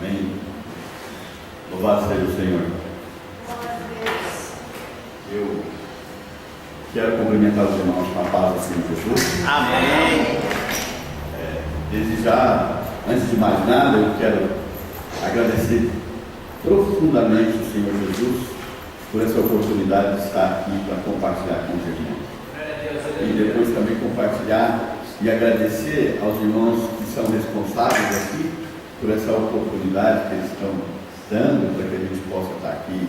Amém. Louvado seja o Senhor. Eu quero cumprimentar os irmãos com a paz do Senhor Jesus. Amém. Desde já, antes de mais nada, eu quero agradecer profundamente o Senhor Jesus por essa oportunidade de estar aqui para compartilhar com os irmãos. E depois também compartilhar e agradecer aos irmãos que são responsáveis aqui por essa oportunidade que eles estão dando para que a gente possa estar aqui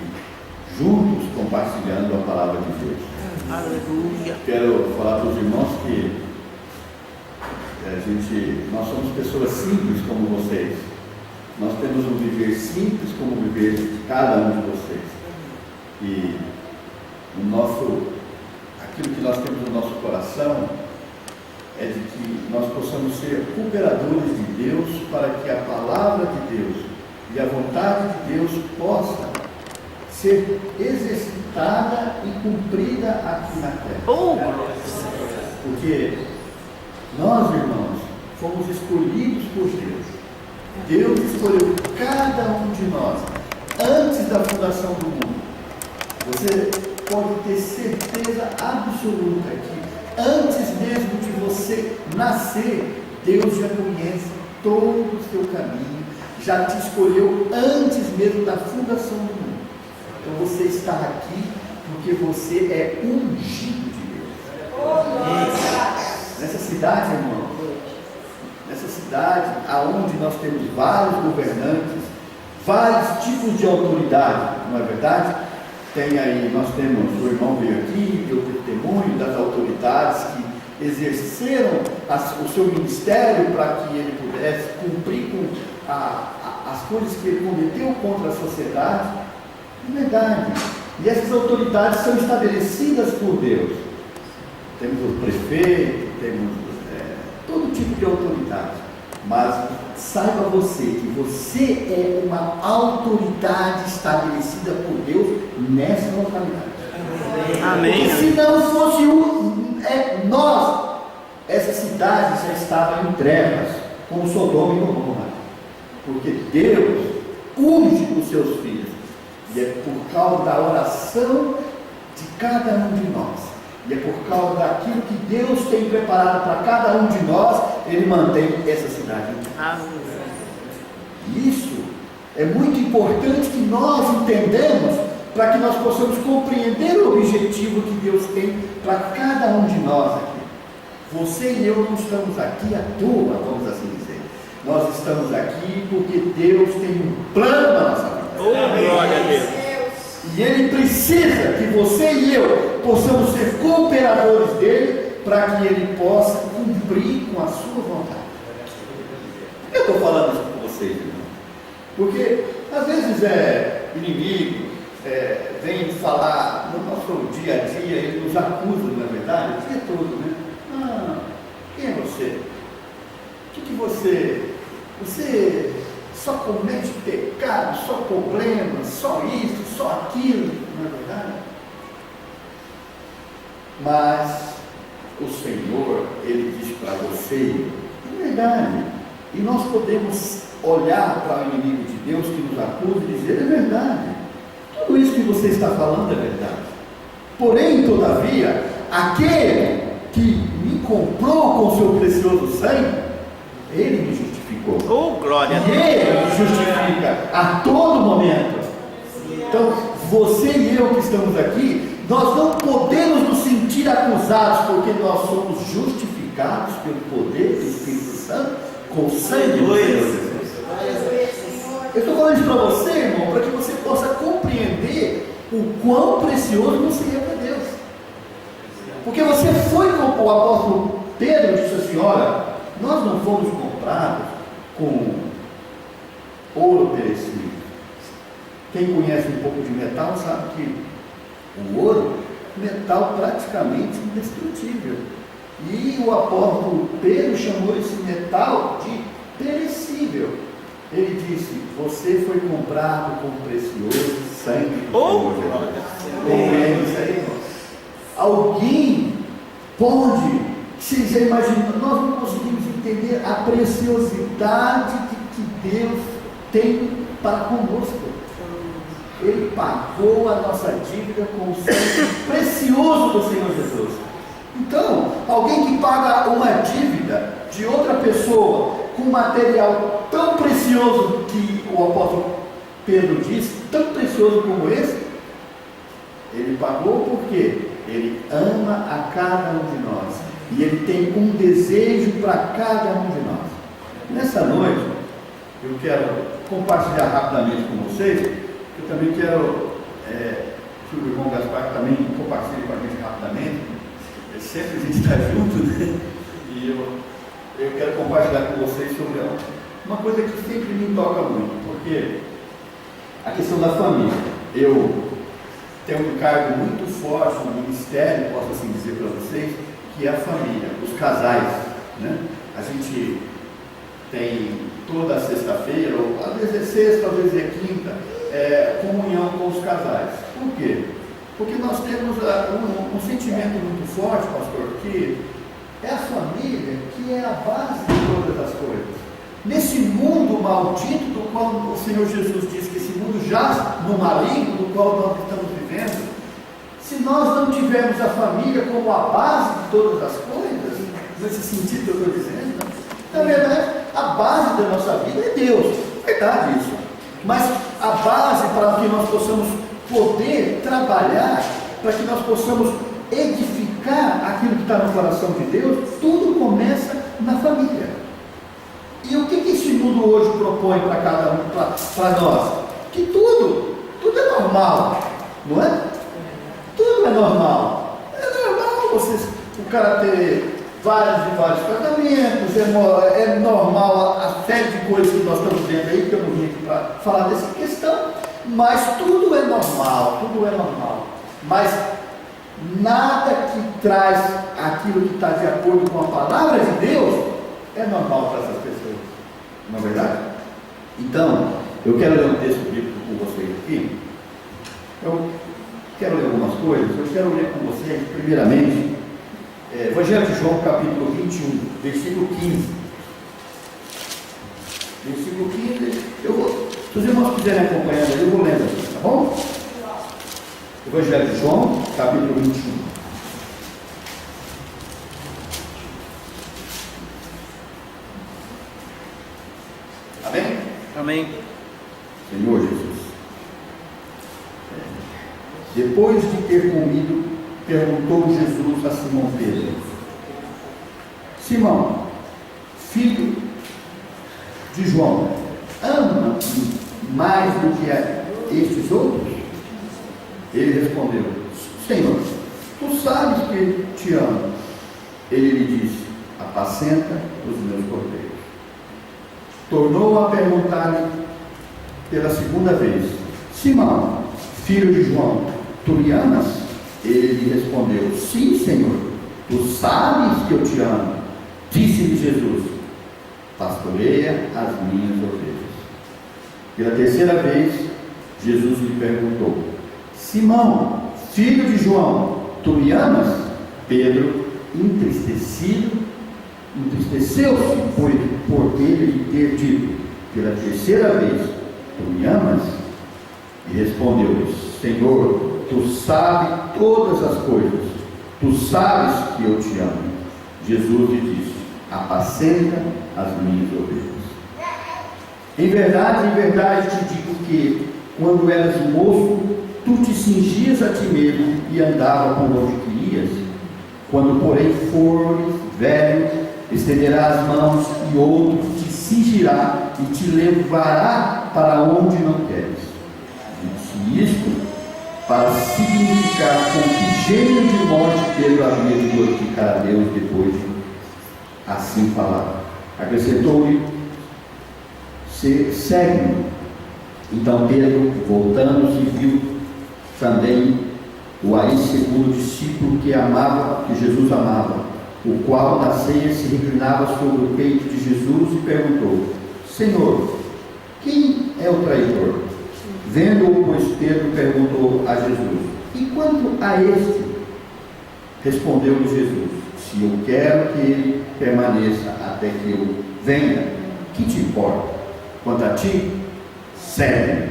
juntos compartilhando a palavra de Deus. Aleluia. Quero falar para os irmãos que nós somos pessoas simples como vocês. Nós temos um viver simples como o viver de cada um de vocês. E aquilo que nós temos no nosso coração é de que nós possamos ser cooperadores de Deus para que a palavra de Deus e a vontade de Deus possa ser exercitada e cumprida aqui na terra. Porque nós, irmãos, fomos escolhidos por Deus. Deus escolheu cada um de nós antes da fundação do mundo. Você pode ter certeza absoluta que antes mesmo de você nascer, Deus já conhece todo o seu caminho, já te escolheu antes mesmo da fundação do mundo. Então você está aqui porque você é ungido de Deus. Nessa cidade, irmão, nessa cidade aonde nós temos vários governantes, vários tipos de autoridade, não é verdade? Nós temos, o irmão veio aqui, deu testemunho das autoridades que exerceram o seu ministério para que ele pudesse cumprir com as coisas que ele cometeu contra a sociedade. É verdade. E essas autoridades são estabelecidas por Deus. Temos o prefeito, temos todo tipo de autoridade. Mas saiba você que você é uma autoridade estabelecida por Deus nessa localidade. Amém. Porque se não fosse nós, essa cidade já estava em trevas, como Sodoma e Gomorra. Porque Deus unge os seus filhos. E é por causa da oração de cada um de nós. E é por causa daquilo que Deus tem preparado para cada um de nós, Ele mantém essa cidade. Isso é muito importante que nós entendamos, para que nós possamos compreender o objetivo que Deus tem para cada um de nós aqui. Você e eu não estamos aqui à toa, vamos assim dizer. Nós estamos aqui porque Deus tem um plano na nossa vida. Glória a Deus. E Ele precisa que você e eu possamos ser cooperadores dEle para que Ele possa cumprir com a sua vontade. Eu estou falando isso com vocês, irmão, porque às vezes inimigo vem falar no nosso dia a dia, ele nos acusa, não é verdade? O dia todo, né? Quem é você? O que você só comete pecado, só problemas, só isso, só aquilo, não é verdade? Mas o Senhor, Ele diz para você, é verdade, e nós podemos olhar para o inimigo de Deus que nos acusa e dizer, é verdade, tudo isso que você está falando é verdade. Porém, todavia, aquele que me comprou com o seu precioso sangue, Ele me justificou. Glória a E Deus. Ele me justifica a todo momento. Então, você e eu que estamos aqui, nós não podemos nos sentir acusados, porque nós somos justificados pelo poder do Espírito Santo, com o sangue de Deus. Eu estou falando isso para você, irmão, para que você possa compreender o quão precioso você é para Deus. Porque você foi como o apóstolo Pedro disse assim, olha, nós não fomos comprados com ouro perecível. Quem conhece um pouco de metal sabe que o ouro é metal praticamente indestrutível. E o apóstolo Pedro chamou esse metal de perecível. Ele disse, você foi comprado com o precioso sangue do Senhor. Alguém pode, você já imagina, nós não conseguimos entender a preciosidade que Deus tem para conosco. Ele pagou a nossa dívida com o sangue precioso do Senhor Jesus. Então, alguém que paga uma dívida de outra pessoa com material tão precioso que o apóstolo Pedro diz, tão precioso como esse, ele pagou porque ele ama a cada um de nós e ele tem um desejo para cada um de nós. Nessa noite, eu quero compartilhar rapidamente com vocês. Eu também quero que o irmão Gaspar também compartilhe com a gente rapidamente. Sempre a gente está junto, né? E eu quero compartilhar com vocês sobre uma coisa que sempre me toca muito, porque a questão da família. Eu tenho um cargo muito forte no ministério, posso assim dizer para vocês, que é a família, os casais, né? A gente tem toda sexta-feira, ou às vezes é sexta, às vezes é quinta, comunhão com os casais. Por quê? Porque nós temos um sentimento muito forte, pastor, que é a família que é a base de todas as coisas. Nesse mundo maldito do qual o Senhor Jesus diz que esse mundo jaz no maligno do qual nós estamos vivendo, se nós não tivermos a família como a base de todas as coisas, nesse sentido que eu estou dizendo, na verdade, a base da nossa vida é Deus, é verdade isso. Mas a base para que nós possamos poder trabalhar, para que nós possamos edificar aquilo que está no coração de Deus, tudo começa na família. E o que esse mundo hoje propõe para cada um, para nós? Que tudo é normal, não é? Tudo é normal. É normal o cara ter vários e vários casamentos, é normal a série de coisas que nós estamos vendo aí, que eu não vim aqui para falar dessa questão, mas tudo é normal. Mas nada que traz aquilo que está de acordo com a palavra de Deus é normal para essas pessoas, não é verdade? Então, eu quero ler um texto bíblico com vocês aqui. Eu quero ler algumas coisas. Eu quero ler com vocês, primeiramente, Evangelho de João, capítulo 21, versículo 15. Versículo 15, se os irmãos quiserem acompanhar, eu vou lendo aqui, tá bom? Evangelho de João, capítulo 21. Amém? Amém. Senhor Jesus. Depois de ter comido, perguntou Jesus a Simão Pedro: Simão, filho de João, ama-me mais do que estes outros? Ele respondeu: Senhor, tu sabes que te amo. Ele lhe disse: apacenta os meus cordeiros. Tornou a perguntar-lhe pela segunda vez: Simão, filho de João, tu me amas? Ele lhe respondeu: sim, Senhor, tu sabes que eu te amo. Disse-lhe Jesus: pastoreia as minhas ovelhas. Pela terceira vez, Jesus lhe perguntou: Simão, filho de João, tu me amas? Pedro, entristeceu-se por ele lhe ter dito pela terceira vez: tu me amas? E respondeu-lhe: Senhor, tu sabes todas as coisas, tu sabes que eu te amo. Jesus lhe disse: apacenta as minhas ovelhas. Em verdade te digo que, quando eras moço, tu te cingias a ti mesmo e andava por onde querias. Quando, porém, fores velho, estenderás as mãos e outro te cingirá e te levará para onde não queres. Disse isto para significar com que gênero de morte Pedro havia de glorificar a Deus depois de assim falar. Acrescentou-lhe: segue-me. Então Pedro, voltando-se, viu também o aí segundo discípulo que Jesus amava, o qual na ceia se reclinava sobre o peito de Jesus e perguntou: Senhor, quem é o traidor? Vendo-o, pois, Pedro perguntou a Jesus: e quanto a este? Respondeu-lhe Jesus: se eu quero que ele permaneça até que eu venha, que te importa? Quanto a ti, Sério?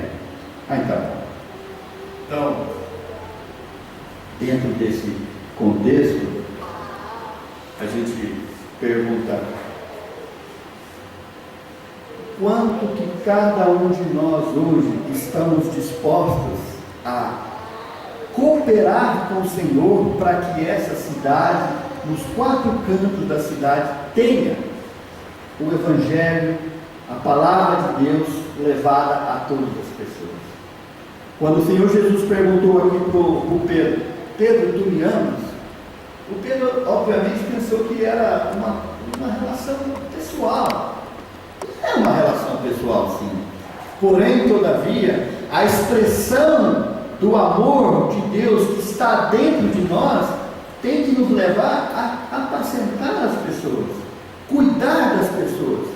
Então. Então, dentro desse contexto, a gente pergunta: quanto que cada um de nós hoje estamos dispostos a cooperar com o Senhor para que essa cidade, nos 4 cantos da cidade, tenha o Evangelho, a palavra de Deus levada a todas as pessoas? Quando o Senhor Jesus perguntou aqui para o Pedro: Pedro, tu me amas? O Pedro obviamente pensou que era uma relação pessoal. É uma relação pessoal, sim. Porém, todavia, a expressão do amor de Deus que está dentro de nós tem que nos levar a apacentar as pessoas, cuidar das pessoas.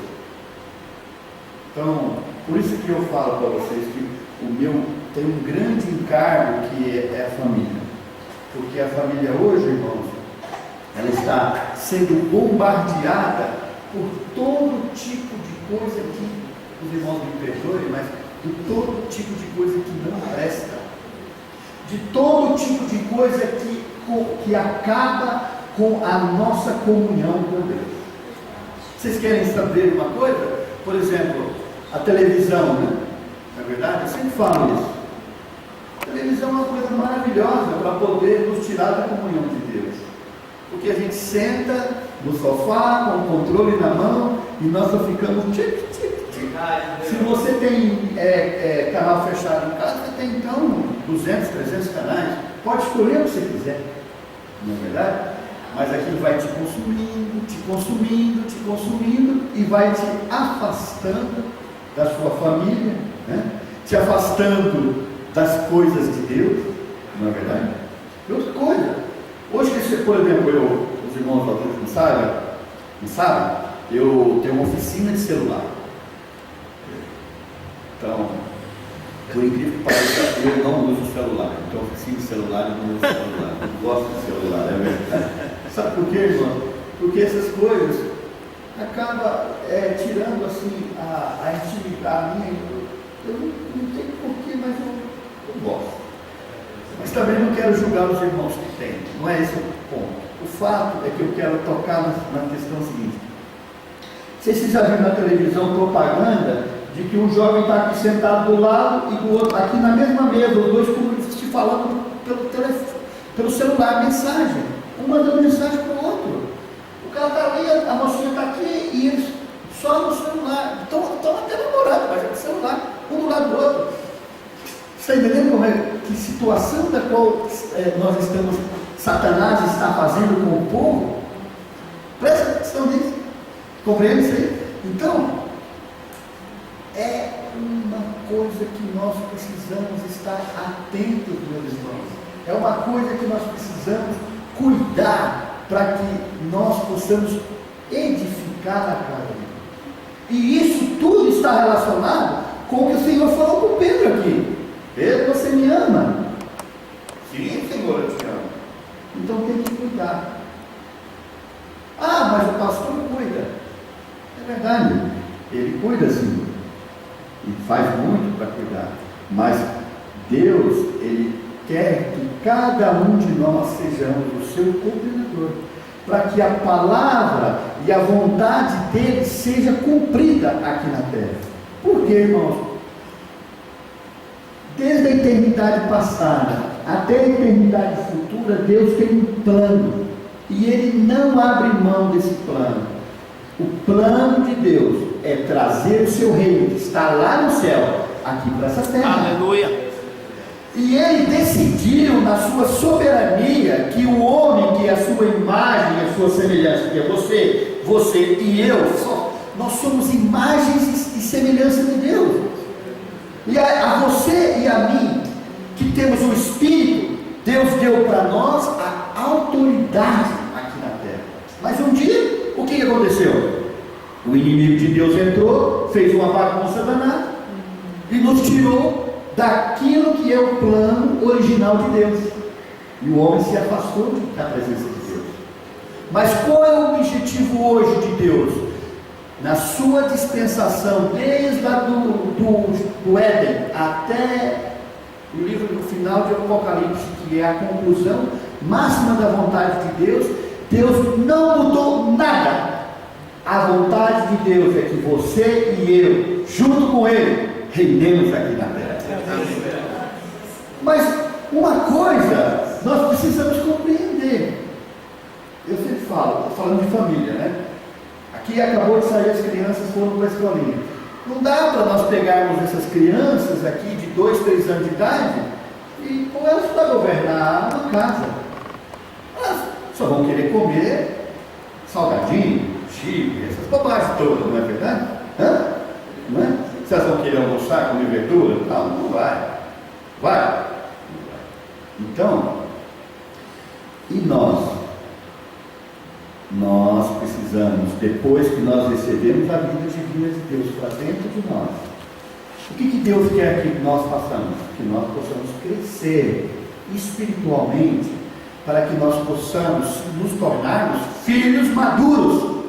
Então, por isso que eu falo para vocês que o meu tem um grande encargo, que é a família. Porque a família hoje, irmãos, ela está sendo bombardeada por todo tipo de coisa que, os irmãos me perdoem, mas de todo tipo de coisa que não presta, de todo tipo de coisa que acaba com a nossa comunhão com Deus. Vocês querem saber uma coisa? Por exemplo, a televisão, né? Na verdade, eu sempre falo isso. A televisão é uma coisa maravilhosa para poder nos tirar da comunhão de Deus. Porque a gente senta no sofá com o controle na mão e nós só ficamos tic. Se você tem canal fechado em casa, você tem então 200, 300 canais. Pode escolher o que você quiser, não é verdade? Mas aquilo vai te consumindo e vai te afastando da sua família, né? Te afastando das coisas de Deus, não é verdade? E outra coisa, hoje, por exemplo, os irmãos adultos não sabem, eu tenho uma oficina de celular. Então, por incrível que pareça, eu não uso celular. Então, oficina de celular, eu não uso celular. Não gosto de celular, é verdade. Sabe por quê, irmão? Porque essas coisas acabam tirando assim a intimidade minha. Eu não tenho porquê, mas eu gosto. Mas também não quero julgar os irmãos que têm. Não é esse o ponto. O fato é que eu quero tocar na questão seguinte. Vocês já viram na televisão propaganda de que um jovem está aqui sentado do lado e do outro, aqui na mesma mesa, os dois se falando pelo celular, mensagem. Um mandando mensagem para o outro. O cara está ali, a mocinha está aqui e eles só no celular. Estão até namorados, mas é no celular, um do lado do outro. Você está entendendo que situação da qual nós estamos, Satanás está fazendo com o povo? Presta atenção nisso. Compreende isso aí? Então, é uma coisa que nós precisamos estar atentos, meus irmãos. É uma coisa que nós precisamos cuidar para que nós possamos edificar a casa de Deus. E isso tudo está relacionado com o que o Senhor falou com Pedro aqui. Pedro, você me ama? Sim, Senhor, eu te amo. Então tem que cuidar. Ah, mas o pastor cuida. É verdade, ele cuida sim. E faz muito para cuidar. Mas Deus, Ele quer que cada um de nós sejamos o seu coordenador, para que a palavra e a vontade dele seja cumprida aqui na terra. Por quê, irmãos? Desde a eternidade passada até a eternidade futura, Deus tem um plano, e Ele não abre mão desse plano. O plano de Deus é trazer o seu reino, que está lá no céu, aqui para essa terra. Aleluia. E Ele decidiu, na sua soberania, que o homem, que é a sua imagem, a sua semelhança, que é você e eu, nós somos imagens e semelhança de Deus. E a você e a mim, que temos o Espírito, Deus deu para nós a autoridade aqui na terra. Mas um dia, o que aconteceu? O inimigo de Deus entrou, fez uma bagunça danada e nos tirou daquilo que é o plano original de Deus. E o homem se afastou da presença de Deus. Mas qual é o objetivo hoje de Deus? na sua dispensação, desde lá do Éden até o livro no final de Apocalipse, que é a conclusão máxima da vontade de Deus, Deus não mudou nada. A vontade de Deus é que você e eu, junto com Ele, reinemos aqui na terra. Mas uma coisa nós precisamos compreender. Eu sempre falo, estou falando de família, né? Aqui acabou de sair, as crianças foram para a escolinha. Não dá para nós pegarmos essas crianças aqui de 2, 3 anos de idade e pôr elas para governar uma casa. Elas só vão querer comer salgadinho, chip, essas bobagens todas, não é verdade? Não é? Se elas vão querer almoçar, comer verdura? Não vai. Vai? Então, e nós precisamos, depois que nós recebemos a vida divina de Deus para dentro de nós, o que Deus quer que nós façamos? Que nós possamos crescer espiritualmente, para que nós possamos nos tornarmos filhos maduros,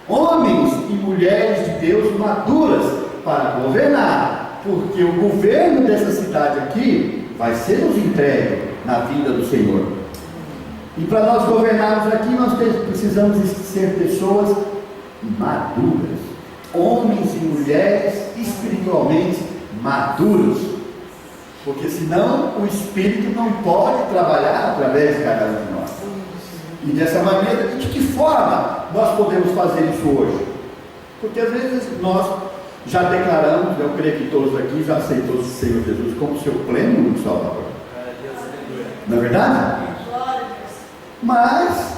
homens e mulheres de Deus maduras para governar, porque o governo dessa cidade aqui vai ser nos entregue na vida do Senhor. E para nós governarmos aqui, nós precisamos ser pessoas maduras, homens e mulheres espiritualmente maduros, porque senão o Espírito não pode trabalhar através de cada um de nós. E dessa maneira, de que forma nós podemos fazer isso hoje? Porque às vezes nós já declaramos, eu creio que todos aqui já aceitou o Senhor Jesus como seu pleno Salvador. Não é verdade? Mas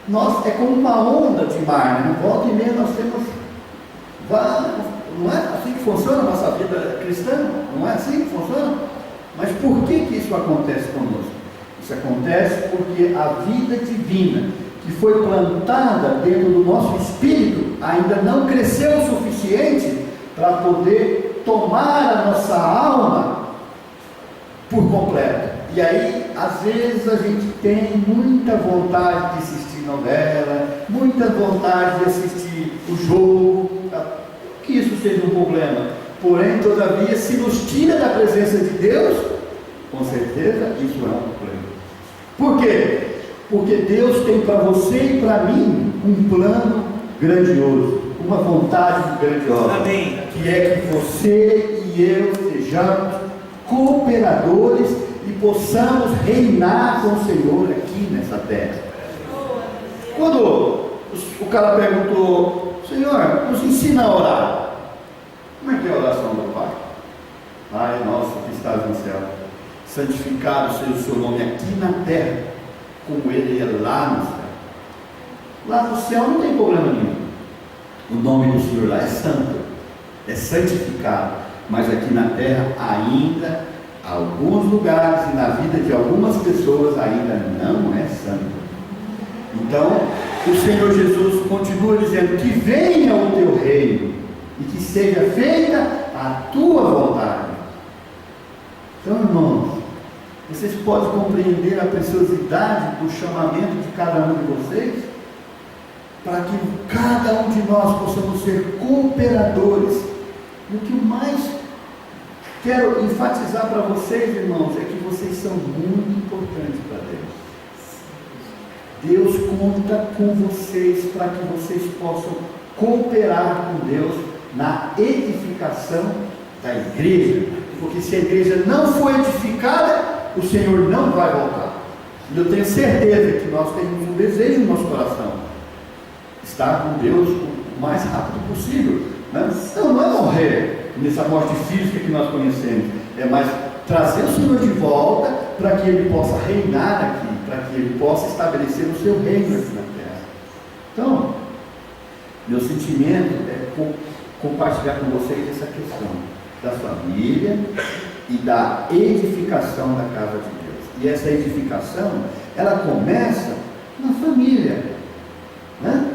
nós é como uma onda de mar, né? Volta e meia nós temos, não é assim que funciona a nossa vida cristã? Não é assim que funciona? Mas por que isso acontece conosco? Isso acontece porque a vida divina que foi plantada dentro do nosso espírito ainda não cresceu o suficiente para poder tomar a nossa alma por completo. E aí, às vezes, a gente tem muita vontade de assistir novela, muita vontade de assistir o jogo, que isso seja um problema. Porém, todavia, se nos tira da presença de Deus, com certeza isso é um problema. Por quê? Porque Deus tem para você e para mim um plano grandioso, uma vontade grandiosa. Amém. Que é que você e eu sejamos cooperadores e possamos reinar com o Senhor aqui nessa terra. Quando o cara perguntou, Senhor, nos ensina a orar. Como é que é a oração do Pai? Pai nosso que estás no céu, santificado seja o seu nome aqui na terra, como ele é lá no céu. Lá no céu não tem problema nenhum. O nome do Senhor lá é santo, é santificado, mas aqui na terra ainda, alguns lugares e na vida de algumas pessoas ainda não é santo. Então, o Senhor Jesus continua dizendo que venha o teu reino e que seja feita a tua vontade. Então, irmãos, vocês podem compreender a preciosidade do chamamento de cada um de vocês, para que cada um de nós possamos ser cooperadores. E o que mais quero enfatizar para vocês, irmãos, é que vocês são muito importantes para Deus. Deus conta com vocês para que vocês possam cooperar com Deus na edificação da igreja. Porque se a igreja não for edificada, o Senhor não vai voltar. E eu tenho certeza que nós temos um desejo no nosso coração: estar com Deus o mais rápido possível, né? Então não é morrer nessa morte física que nós conhecemos, é mais trazer o Senhor de volta para que Ele possa reinar aqui, para que Ele possa estabelecer o seu reino aqui na terra. Então, meu sentimento é compartilhar com vocês essa questão da família e da edificação da casa de Deus. E essa edificação, ela começa na família, né?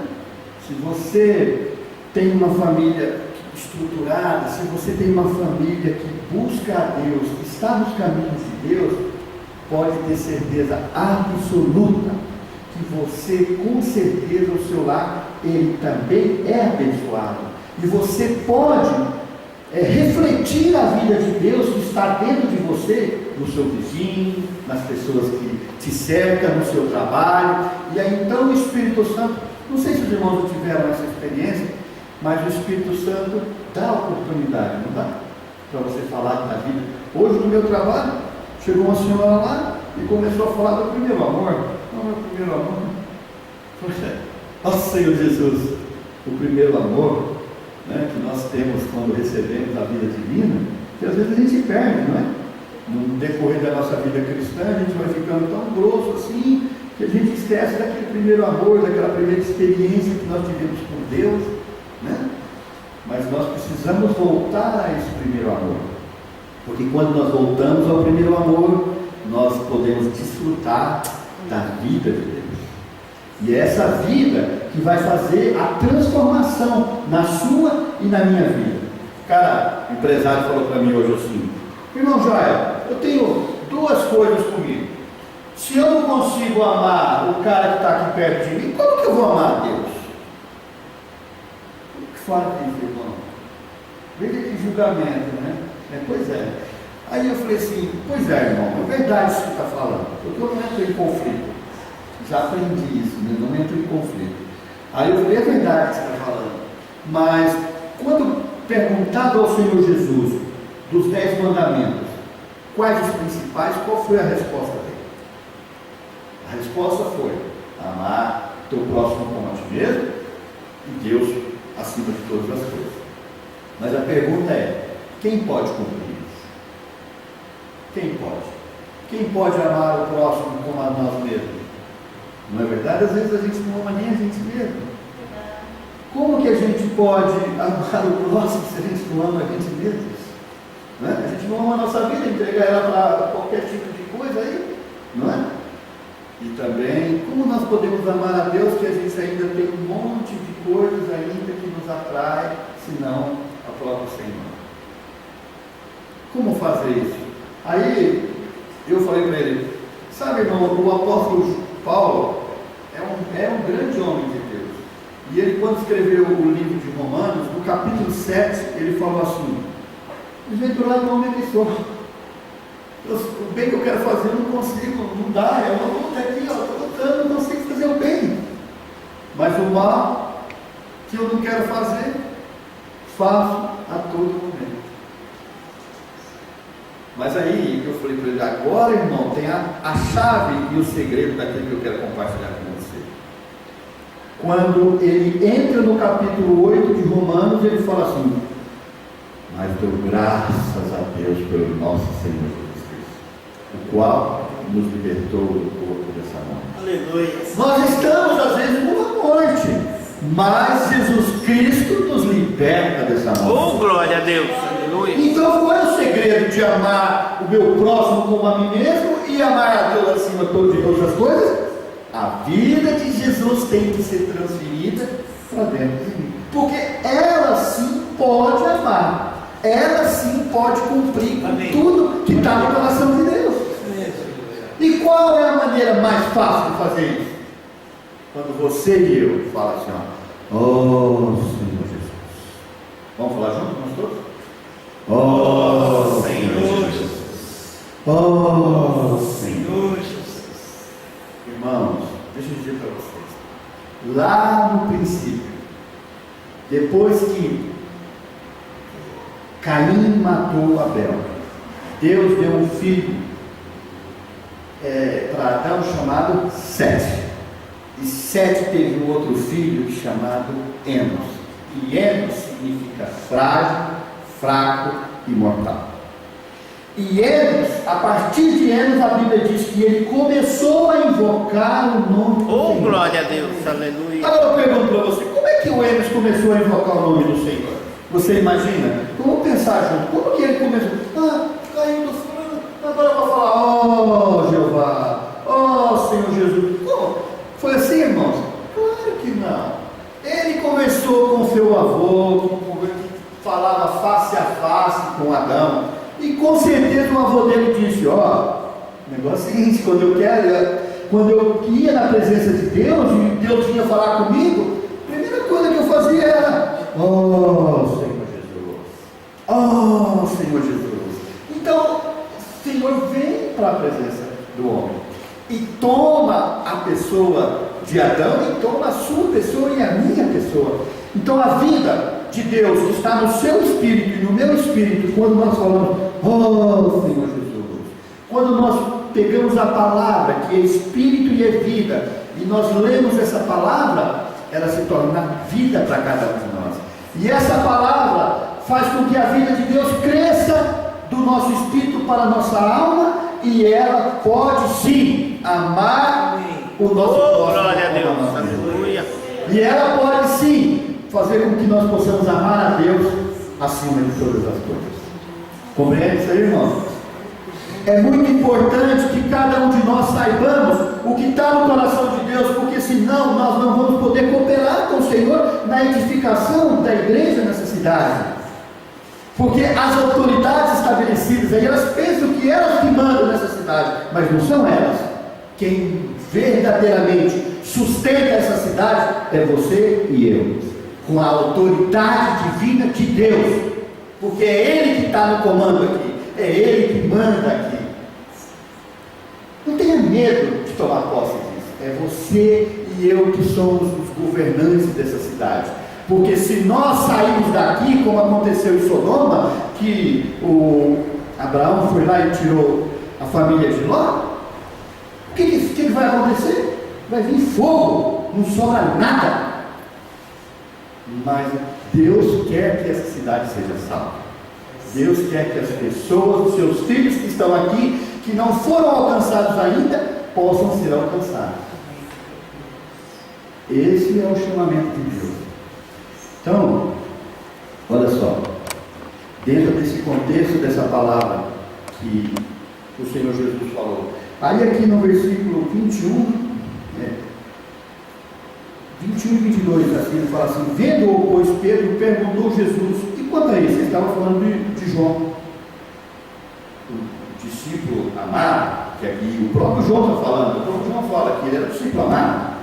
Se você tem uma família estruturada, se você tem uma família que busca a Deus, que está nos caminhos de Deus, pode ter certeza absoluta que você, com certeza, o seu lar ele também é abençoado. E você pode refletir a vida de Deus que está dentro de você, no seu vizinho, nas pessoas que te cercam, no seu trabalho. E aí então o Espírito Santo, não sei se os irmãos não tiveram essa experiência, mas o Espírito Santo dá oportunidade, não dá? Para você falar da vida. Hoje no meu trabalho, chegou uma senhora lá e começou a falar do primeiro amor. Não, meu primeiro amor. Nossa, Senhor Jesus, o primeiro amor, né, que nós temos quando recebemos a vida divina, que às vezes a gente perde, não é? No decorrer da nossa vida cristã, a gente vai ficando tão grosso assim, que a gente esquece daquele primeiro amor, daquela primeira experiência que nós tivemos com Deus, né? Mas nós precisamos voltar a esse primeiro amor, porque quando nós voltamos ao primeiro amor, nós podemos desfrutar da vida de Deus. E é essa vida que vai fazer a transformação na sua e na minha vida. Cara, o empresário falou para mim hoje assim: irmão Joel, eu tenho duas coisas comigo. Se eu não consigo amar o cara que está aqui perto de mim, como que eu vou amar a Deus? O que fala disso, irmão? Veja que julgamento, né? Pois é. Aí eu falei assim: pois é, irmão, é verdade isso que está falando. Eu não entro em conflito. Já aprendi isso, né? Não entro em conflito. Aí eu falei: é verdade o que você está falando. Mas quando perguntado ao Senhor Jesus dos 10 mandamentos, quais os principais, qual foi a resposta dele? A resposta foi: amar teu próximo como a ti mesmo e Deus acima de todas as coisas. Mas a pergunta é: quem pode cumprir isso? Quem pode? Quem pode amar o próximo como a nós mesmos? Não é verdade? Às vezes a gente não ama nem a gente mesmo. Como que a gente pode amar o próximo se a gente não ama a gente mesmo? Né? A gente não ama a nossa vida, entregar ela para qualquer tipo de coisa aí, não é? E também, como nós podemos amar a Deus que a gente ainda tem um monte de coisas ainda que nos atrai, senão a própria Senhor? Como fazer isso? Aí eu falei para ele: sabe, irmão, o apóstolo Paulo é um grande homem de Deus. E ele, quando escreveu o livro de Romanos, no capítulo 7, ele falou assim: desventurado não homem que sou. O bem que eu quero fazer eu não consigo, não dá, é uma luta aqui, ó, estou lutando, não consigo fazer o bem. Mas o mal que eu não quero fazer, faço a todo momento. Mas aí eu falei para ele: agora, irmão, tem a chave e o segredo daquilo que eu quero compartilhar com você. Quando ele entra no capítulo 8 de Romanos, ele fala assim: mas dou graças a Deus pelo nosso Senhor Jesus Cristo, o qual nos libertou do corpo dessa morte. Aleluia. Nós estamos às vezes numa morte, mas Jesus Cristo nos liberta dessa morte. Oh, glória a Deus. Aleluia. Então qual é o segredo de amar o meu próximo como a mim mesmo e amar a Deus acima de todas as coisas? A vida de Jesus tem que ser transferida para dentro de mim, porque ela sim pode amar, ela sim pode cumprir com tudo que está no coração de Deus. E qual é a maneira mais fácil de fazer isso? Quando você e eu falam assim: ó, Senhor Jesus. Vamos falar juntos, nós todos? Senhor Jesus. Senhor Jesus. Irmãos, deixa eu dizer para vocês. Lá no princípio, depois que Caim matou Abel, Deus deu um filho para Adão chamado Sete. E Sete teve um outro filho chamado Enos. E Enos significa frágil, fraco e mortal. E Enos, a partir de Enos, a Bíblia diz que ele começou a invocar o nome do Senhor. Oh, glória a Deus, aleluia. Agora eu pergunto para você: como é que o Enos começou a invocar o nome do Senhor? Você imagina? Vamos pensar junto. Como que ele começou? Caiu do fulano, agora eu vou falar: Jeová, Senhor Jesus. Como? Foi assim, irmãos? Claro que não. Ele começou com seu avô, que falava face a face com Adão, e com certeza o avô dele disse: o negócio é o seguinte, quando eu ia na presença de Deus e Deus vinha falar comigo, a primeira fazia era: oh Senhor Jesus, oh Senhor Jesus. Então o Senhor vem para a presença do homem e toma a pessoa de Adão e toma a sua pessoa e a minha pessoa. Então a vida de Deus está no seu espírito e no meu espírito quando nós falamos: oh Senhor Jesus. Quando nós pegamos a palavra que é espírito e é vida e nós lemos essa palavra, ela se torna vida para cada um de nós. E essa palavra faz com que a vida de Deus cresça do nosso espírito para a nossa alma, e ela pode sim amar o nosso próximo. Glória a Deus, aleluia. E ela pode sim fazer com que nós possamos amar a Deus acima de todas as coisas. Compreende isso aí, irmão? É muito importante que cada um de nós saibamos o que está no coração de Deus, porque senão nós não vamos poder cooperar com o Senhor na edificação da igreja nessa cidade. Porque as autoridades estabelecidas aí, elas pensam que elas que mandam nessa cidade, mas não são elas. Quem verdadeiramente sustenta essa cidade é você e eu, com a autoridade divina de Deus, porque é Ele que está no comando aqui, é Ele que manda aqui. Não tenha medo de tomar posse disso. É você e eu que somos os governantes dessa cidade. Porque se nós sairmos daqui, como aconteceu em Sodoma, que o Abraão foi lá e tirou a família de Ló, o que vai acontecer? Vai vir fogo, não sobra nada. Mas Deus quer que essa cidade seja salva. Deus quer que as pessoas, os seus filhos que estão aqui, que não foram alcançados ainda, possam ser alcançados. Esse é o chamamento de Deus. Então, olha só, dentro desse contexto dessa palavra que o Senhor Jesus falou, aí aqui no versículo 21, 21 e 22, assim, ele fala assim: vendo-o, pois, Pedro perguntou a Jesus, e quanto a isso? Ele estava falando de João, o discípulo amado, que aqui o próprio João está falando, o próprio João fala que ele era discípulo amado.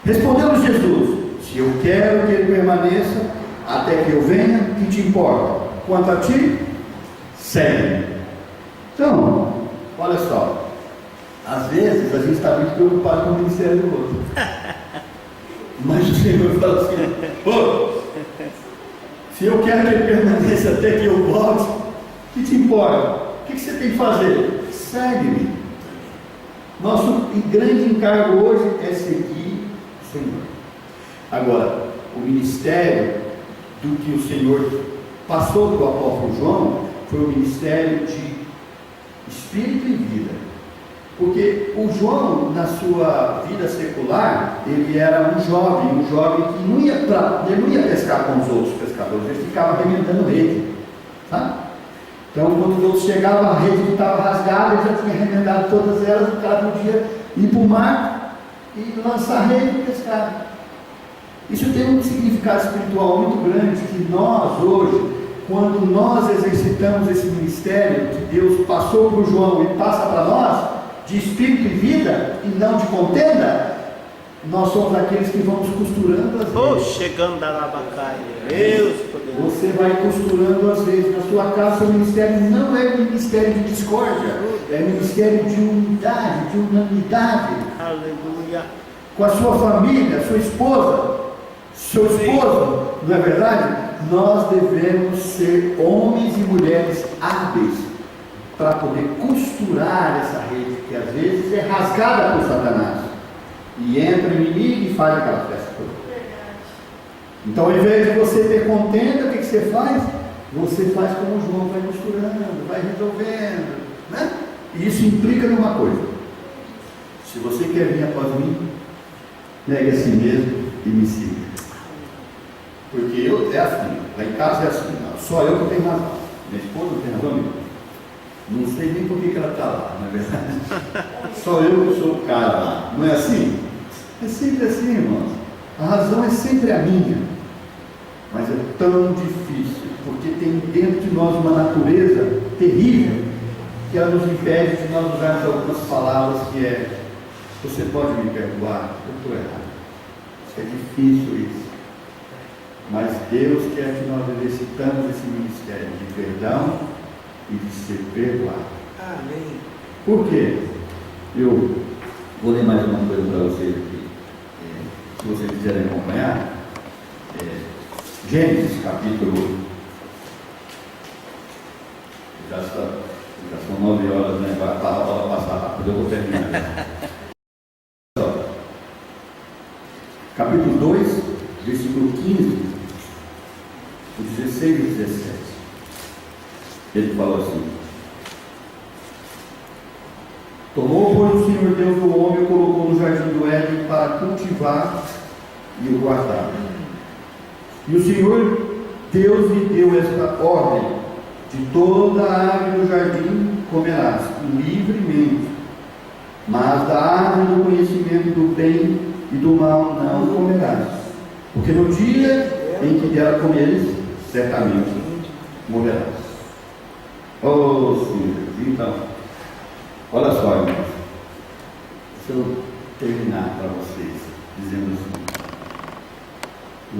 Respondeu-lhe Jesus: se eu quero que ele permaneça até que eu venha, que te importa? Quanto a ti, segue. Então, olha só, às vezes a gente está muito preocupado com o ministério do outro. Mas o Senhor fala assim: oh, se eu quero que ele permaneça até que eu volte, o que te importa? O que você tem que fazer? Segue-me. Nosso grande encargo hoje é seguir o Senhor. Agora, o ministério do que o Senhor passou para o apóstolo João foi o ministério de espírito e vida. Porque o João, na sua vida secular, ele era um jovem que não ia pescar com os outros pescadores, ele ficava remendando rede, sabe? Então, quando os outros chegavam, a rede que estava rasgada, ele já tinha remendado todas elas, o cara podia ir para o mar e lançar a rede e pescar. Isso tem um significado espiritual muito grande, que nós hoje, quando nós exercitamos esse ministério que Deus passou para o João e passa para nós, de espírito e vida, e não de contenda, nós somos aqueles que vamos costurando as vezes. Chegando da Labacai, Deus poderoso. Você vai costurando as vezes. Na sua casa, seu ministério não é ministério de discórdia, é ministério de unidade, de unanimidade. Aleluia. Com a sua família, sua esposa, seu esposo, não é verdade? Nós devemos ser homens e mulheres hábeis para poder costurar essa rede, que às vezes é rasgada por Satanás, e entra o inimigo e faz aquela festa toda. Então, ao invés de você ter contenda, o que você faz? Você faz como o João, vai costurando, vai resolvendo, né? E isso implica numa coisa: se você quer vir após mim, negue a si mesmo e me siga. Porque eu é assim, lá em casa é assim, não, só eu que tenho razão, minha esposa não tem razão nenhuma. Não sei nem por que ela está lá, na verdade. Só eu que sou o cara lá. Não é assim? É sempre assim, irmãos. A razão é sempre a minha. Mas é tão difícil, porque tem dentro de nós uma natureza terrível, que ela nos impede de nós usarmos algumas palavras que é: você pode me perdoar? Eu estou errado. É difícil isso. Mas Deus quer que nós exercitamos esse ministério de perdão e de ser perdoado. Amém. Por quê? Eu vou ler mais uma coisa para vocês aqui, se vocês quiserem acompanhar. Gênesis capítulo. Já são 9 horas, né? Vai a hora passar rápido, eu vou terminar. Capítulo 2, versículo 15, o 16 e 17. Ele falou assim: tomou, pois, o Senhor Deus o homem e o colocou no jardim do Éden para cultivar e o guardar. E o Senhor Deus lhe deu esta ordem: de toda a árvore do jardim comerás livremente, mas da árvore do conhecimento do bem e do mal não comerás, porque no dia em que dela comeres, certamente morrerás. Oh Senhor, então, olha só, irmãos, deixa eu terminar para vocês, dizendo assim: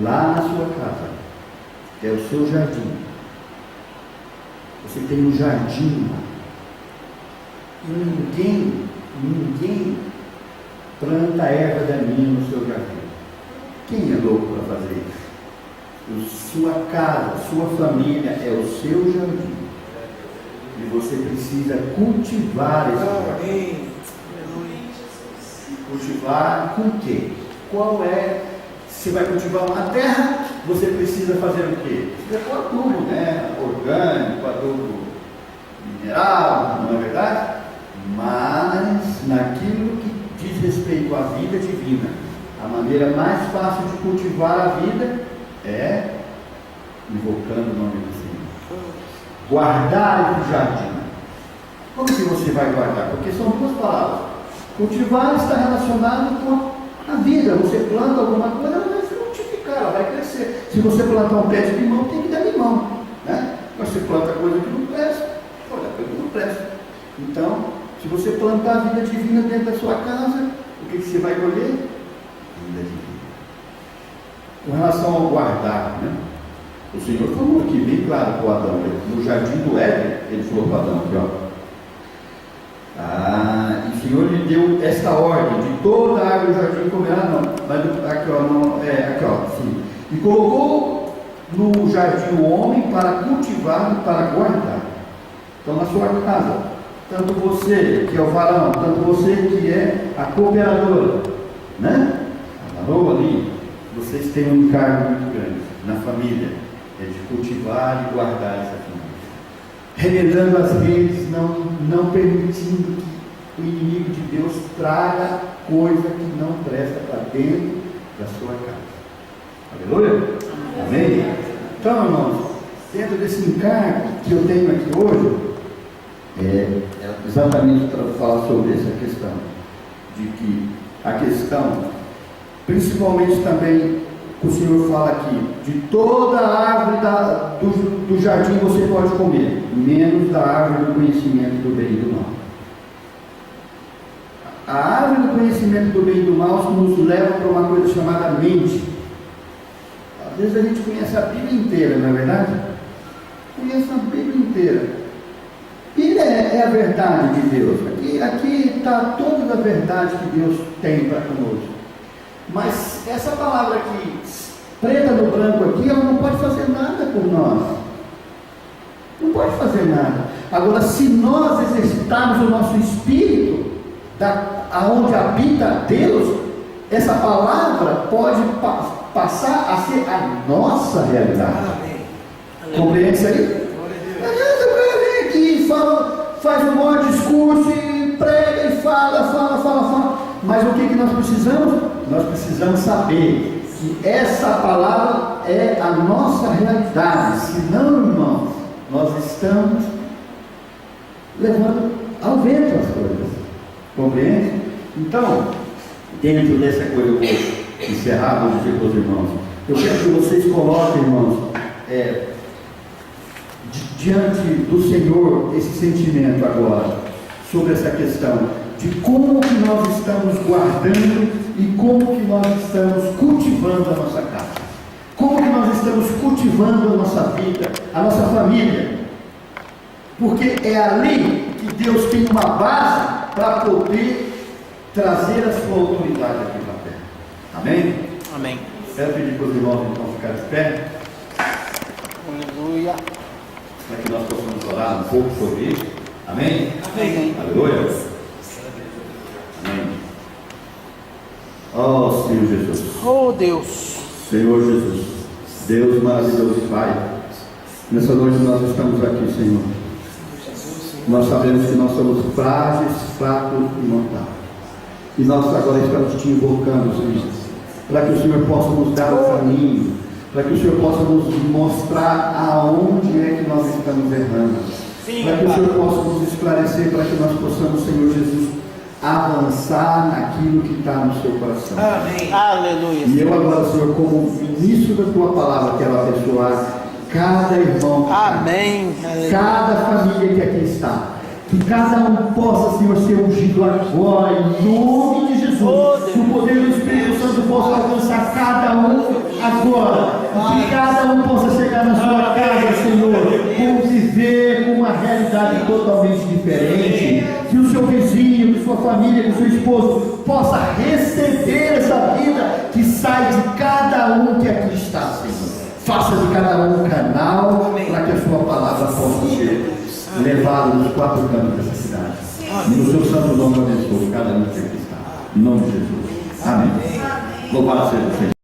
lá na sua casa, é o seu jardim, você tem um jardim lá, e ninguém planta erva daninha no seu jardim. Quem é louco para fazer isso? Sua casa, sua família é o seu jardim. E você precisa cultivar esse jardim. Cultivar com o quê? Qual é? Se vai cultivar uma terra, você precisa fazer o quê? Precisa pôr adubo, né? Orgânico, adubo mineral, não é verdade? Mas naquilo que diz respeito à vida divina, a maneira mais fácil de cultivar a vida é invocando o nome do Senhor. Guardar esse jardim. Como que você vai guardar? Porque são duas palavras. Cultivar está relacionado com a vida. Você planta alguma coisa, ela vai frutificar, ela vai crescer. Se você plantar um pé de limão, tem que dar limão, né? Mas você planta coisa que não presta, olha, coisa que não presta. Então, se você plantar a vida divina dentro da sua casa, o que você vai colher? Vida divina. Com relação ao guardar, né? O Senhor falou aqui bem claro para o Adão, no jardim do Éden, ele falou para o Adão aqui, ó. E o Senhor lhe deu esta ordem: de toda a árvore do jardim comerá, não. Mas aqui, ó, não, aqui, ó, sim. E colocou no jardim o homem para cultivar e para guardar. Então, na sua casa, tanto você que é o varão, tanto você que é a cooperadora, né? A varoa ali, vocês têm um encargo muito grande na família, é de cultivar e guardar essa família. Remendando as redes, não permitindo que o inimigo de Deus traga coisa que não presta para dentro da sua casa. Aleluia? Amém? Então, irmãos, dentro desse encargo que eu tenho aqui hoje, é exatamente para falar sobre essa questão, de que a questão, principalmente também, o Senhor fala aqui, de toda a árvore do jardim você pode comer, menos da árvore do conhecimento do bem e do mal. A árvore do conhecimento do bem e do mal nos leva para uma coisa chamada mente. Às vezes a gente conhece a Bíblia inteira, não é verdade? Conhece a Bíblia inteira. Bíblia é a verdade de Deus. Aqui está toda a verdade que Deus tem para conosco. Mas essa palavra aqui, preta no branco aqui, ela não pode fazer nada por nós. Não pode fazer nada. Agora, se nós exercitarmos o nosso espírito, aonde habita Deus, essa palavra pode passar a ser a nossa realidade. Compreende isso aí? Não adianta vir aqui, faz um monte de discurso e prega e fala. Mas o que nós precisamos? Nós precisamos saber que essa palavra é a nossa realidade. Senão, irmãos, nós estamos levando ao vento as coisas. Compreende? Então, dentro dessa coisa, eu vou encerrar, vou dizer para os irmãos, eu quero que vocês coloquem, irmãos, diante do Senhor esse sentimento agora, sobre essa questão de como que nós estamos guardando e como que nós estamos cultivando a nossa casa. Como que nós estamos cultivando a nossa vida, a nossa família. Porque é ali que Deus tem uma base para poder trazer a sua autoridade aqui na terra. Amém? Amém. Quero pedir para os irmãos então ficar de pé, Aleluia. para que nós possamos orar um pouco sobre isso. Amém? Amém. Aleluia. Amém. Oh Senhor Jesus. Oh Deus. Senhor Jesus. Deus maravilhoso e Pai. Nessa noite nós estamos aqui, Senhor. Nós sabemos que nós somos frágeis, fracos e mortais. E nós agora estamos te invocando, Senhor, para que o Senhor possa nos dar o caminho, para que o Senhor possa nos mostrar aonde é que nós estamos errando, para que o Senhor possa nos esclarecer, para que nós possamos, Senhor Jesus, avançar naquilo que está no seu coração. Amém. Aleluia. E eu agora, Senhor, como ministro da tua palavra, quero abençoar cada irmão que está, Amém. cada família que aqui está. Que cada um possa, Senhor, ser ungido agora, em nome de Jesus. Que o poder do Espírito Santo possa alcançar cada um agora. Que cada um possa chegar na sua casa, Senhor, conviver com uma realidade totalmente diferente. Que o seu vizinho, que sua família, que o seu esposo possa receber essa vida que sai de cada um que aqui está, Senhor. Faça de cada um canal para que a sua palavra possa ser levada nos quatro cantos dessa cidade. E no seu santo nome abençoe cada um que aqui está. Em nome de Jesus. Amém. Louvado seja o Senhor.